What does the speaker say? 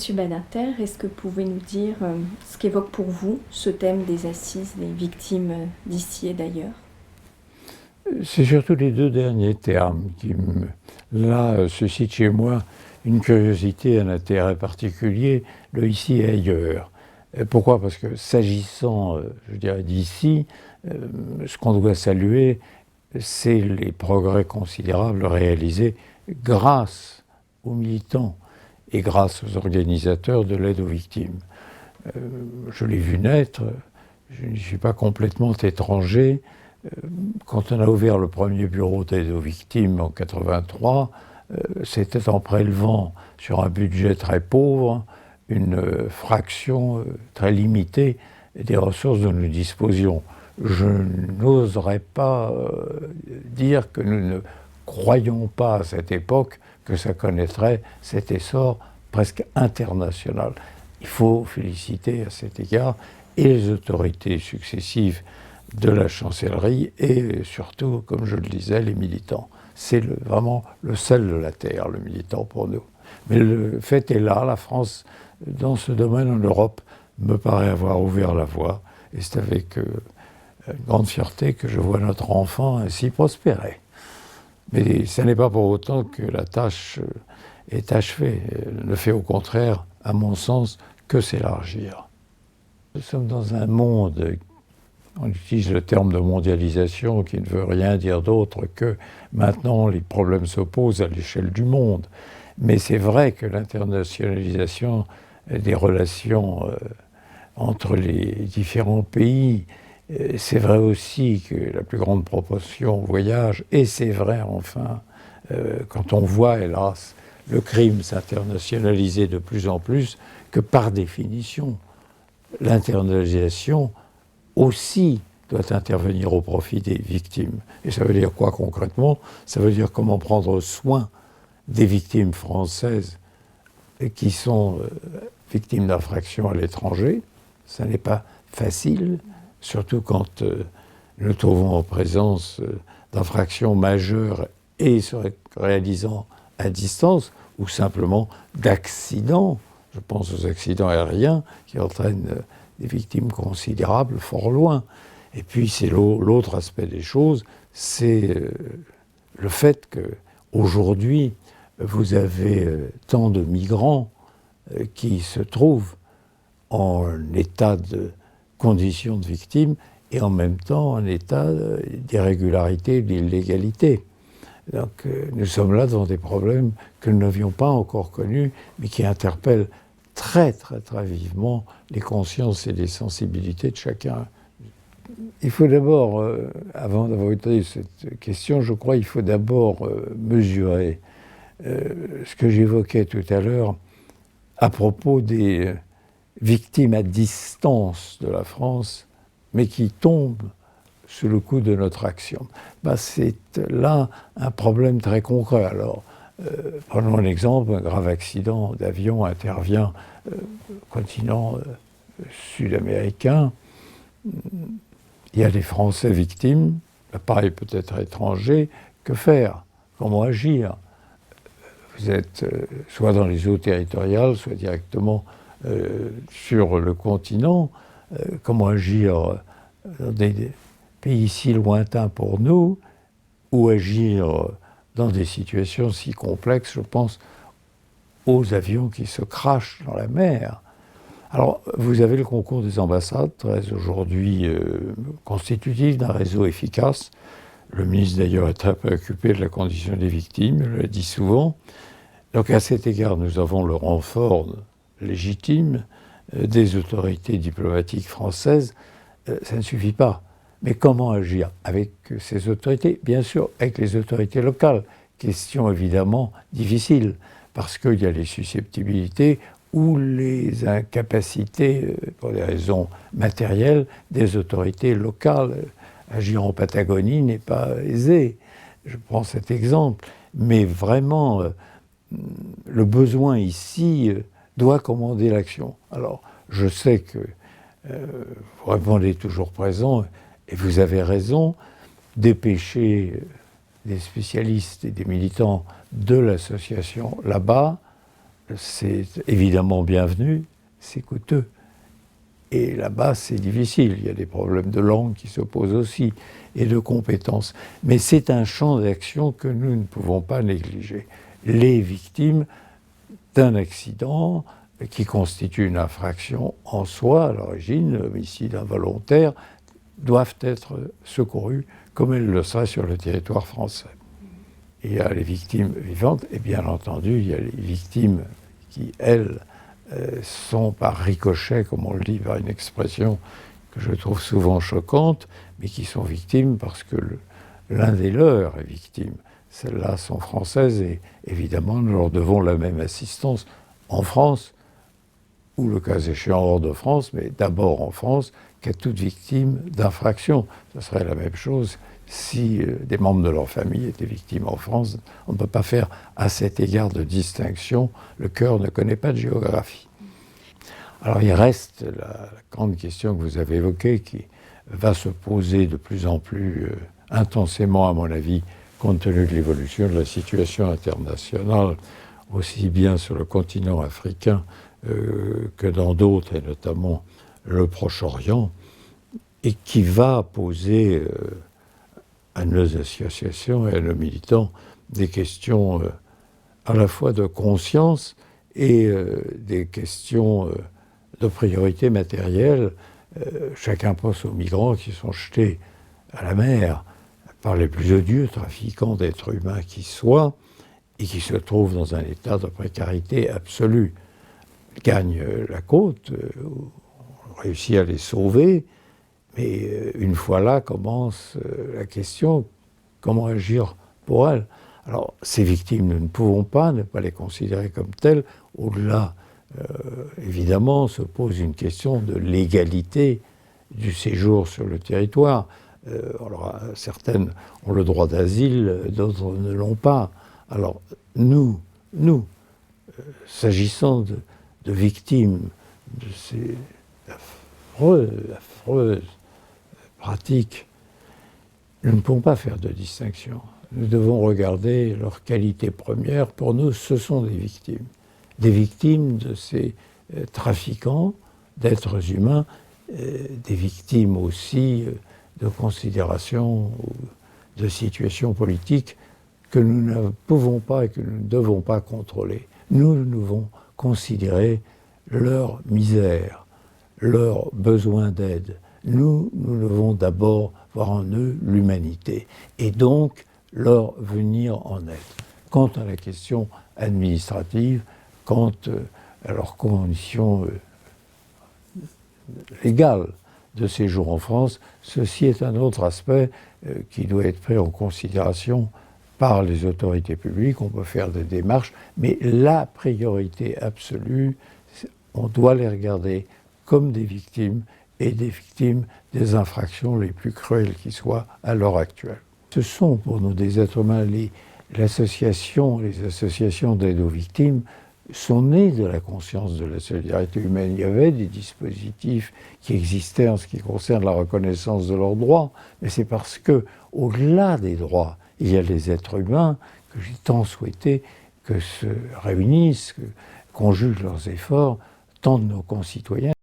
Monsieur Badinter, est-ce que vous pouvez nous dire ce qu'évoque pour vous ce thème des assises des victimes d'ici et d'ailleurs? C'est surtout les deux derniers termes qui, suscitent chez moi une curiosité, un intérêt particulier, le ici et ailleurs. Pourquoi? Parce que s'agissant, je dirais, d'ici, ce qu'on doit saluer, c'est les progrès considérables réalisés grâce aux militants et grâce aux organisateurs de l'aide aux victimes. Je l'ai vu naître, je ne suis pas complètement étranger. Quand on a ouvert le premier bureau d'aide aux victimes en 1983, c'était en prélevant sur un budget très pauvre une fraction très limitée des ressources dont nous disposions. Je n'oserais pas dire que nous ne croyons pas à cette époque que ça connaîtrait cet essor presque international. Il faut féliciter à cet égard et les autorités successives de la chancellerie et surtout, comme je le disais, les militants. C'est vraiment le sel de la terre, le militant pour nous. Mais le fait est là, la France, dans ce domaine en Europe, me paraît avoir ouvert la voie. Et c'est avec une grande fierté que je vois notre enfant ainsi prospérer. Mais ce n'est pas pour autant que la tâche est achevée. Elle ne fait au contraire, à mon sens, que s'élargir. Nous sommes dans un monde, on utilise le terme de mondialisation qui ne veut rien dire d'autre que maintenant les problèmes se posent à l'échelle du monde. Mais c'est vrai que l'internationalisation des relations entre les différents pays, c'est vrai aussi que la plus grande proportion voyage, et c'est vrai enfin, quand on voit, hélas, le crime s'internationaliser de plus en plus, que par définition, l'internationalisation aussi doit intervenir au profit des victimes. Et ça veut dire quoi concrètement? Ça veut dire comment prendre soin des victimes françaises qui sont victimes d'infractions à l'étranger. Ça n'est pas facile, surtout quand nous nous trouvons en présence d'infractions majeures et se réalisant à distance, ou simplement d'accidents. Je pense aux accidents aériens qui entraînent des victimes considérables fort loin. Et puis c'est l'autre aspect des choses, c'est le fait qu'aujourd'hui, vous avez tant de migrants qui se trouvent en état de condition de victime et en même temps en état d'irrégularité, d'illégalité. Donc nous sommes là devant des problèmes que nous n'avions pas encore connus, mais qui interpellent très très très vivement les consciences et les sensibilités de chacun. Il faut d'abord, avant d'avoir étudié cette question, je crois qu'il faut d'abord mesurer ce que j'évoquais tout à l'heure à propos des victimes à distance de la France, mais qui tombent sous le coup de notre action. C'est là un problème très concret. Alors, prenons un exemple, un grave accident d'avion intervient au continent sud-américain. Il y a des Français victimes, l'appareil peut être étranger. Que faire? Comment agir? Vous êtes soit dans les eaux territoriales, soit directement sur le continent. Comment agir dans des pays si lointains pour nous, ou agir dans des situations si complexes, je pense aux avions qui se crachent dans la mer. Alors, vous avez le concours des ambassades, très aujourd'hui constitutif d'un réseau efficace. Le ministre d'ailleurs est très préoccupé de la condition des victimes, il le dit souvent. Donc à cet égard, nous avons le renfort légitime des autorités diplomatiques françaises. Ça ne suffit pas. Mais comment agir avec ces autorités? Bien sûr, avec les autorités locales. Question évidemment difficile, parce qu'il y a les susceptibilités ou les incapacités, pour des raisons matérielles, des autorités locales. Agir en Patagonie n'est pas aisé. Je prends cet exemple. Mais vraiment, le besoin ici doit commander l'action. Alors, je sais que vous répondez toujours présent, et vous avez raison, dépêcher des spécialistes et des militants de l'association là-bas, c'est évidemment bienvenu, c'est coûteux. Et là-bas, c'est difficile. Il y a des problèmes de langue qui se posent aussi, et de compétences. Mais c'est un champ d'action que nous ne pouvons pas négliger. Les victimes d'un accident qui constitue une infraction en soi, à l'origine, l'homicide involontaire, doivent être secourues comme elles le seraient sur le territoire français. Il y a les victimes vivantes, et bien entendu, il y a les victimes qui, elles, sont par ricochet, comme on le dit par une expression que je trouve souvent choquante, mais qui sont victimes parce que l'un des leurs est victime. Celles-là sont françaises et évidemment nous leur devons la même assistance en France, ou le cas échéant hors de France, mais d'abord en France, qu'à toute victime d'infraction. Ce serait la même chose si des membres de leur famille étaient victimes en France. On ne peut pas faire à cet égard de distinction. Le cœur ne connaît pas de géographie. Alors il reste la grande question que vous avez évoquée, qui va se poser de plus en plus intensément, à mon avis, compte tenu de l'évolution de la situation internationale, aussi bien sur le continent africain que dans d'autres, et notamment le Proche-Orient, et qui va poser à nos associations et à nos militants des questions à la fois de conscience et des questions de priorité matérielle. Chacun pense aux migrants qui sont jetés à la mer par les plus odieux trafiquants d'êtres humains qui soient, et qui se trouvent dans un état de précarité absolue. Ils gagnent la côte, on réussit à les sauver, mais une fois là commence la question, comment agir pour elles? Alors, ces victimes, nous ne pouvons pas ne pas les considérer comme telles. Au-delà, évidemment, se pose une question de légalité du séjour sur le territoire. Alors, certaines ont le droit d'asile, d'autres ne l'ont pas. Alors, nous, s'agissant de victimes de ces affreuses pratiques, nous ne pouvons pas faire de distinction. Nous devons regarder leur qualité première. Pour nous, ce sont des victimes de ces trafiquants d'êtres humains, des victimes aussi de considérations, de situations politiques que nous ne pouvons pas et que nous ne devons pas contrôler. Nous devons considérer leur misère, leur besoin d'aide. Nous devons d'abord voir en eux l'humanité et donc leur venir en aide. Quant à la question administrative, quant à leurs conditions légales de séjour en France, ceci est un autre aspect qui doit être pris en considération par les autorités publiques. On peut faire des démarches, mais la priorité absolue, on doit les regarder comme des victimes, et des victimes des infractions les plus cruelles qui soient à l'heure actuelle. Ce sont pour nous des êtres humains. Les associations d'aide aux victimes sont nées de la conscience de la solidarité humaine. Il y avait des dispositifs qui existaient en ce qui concerne la reconnaissance de leurs droits, mais c'est parce que, au-delà des droits, il y a les êtres humains que j'ai tant souhaité que se réunissent, que conjuguent leurs efforts, tant de nos concitoyens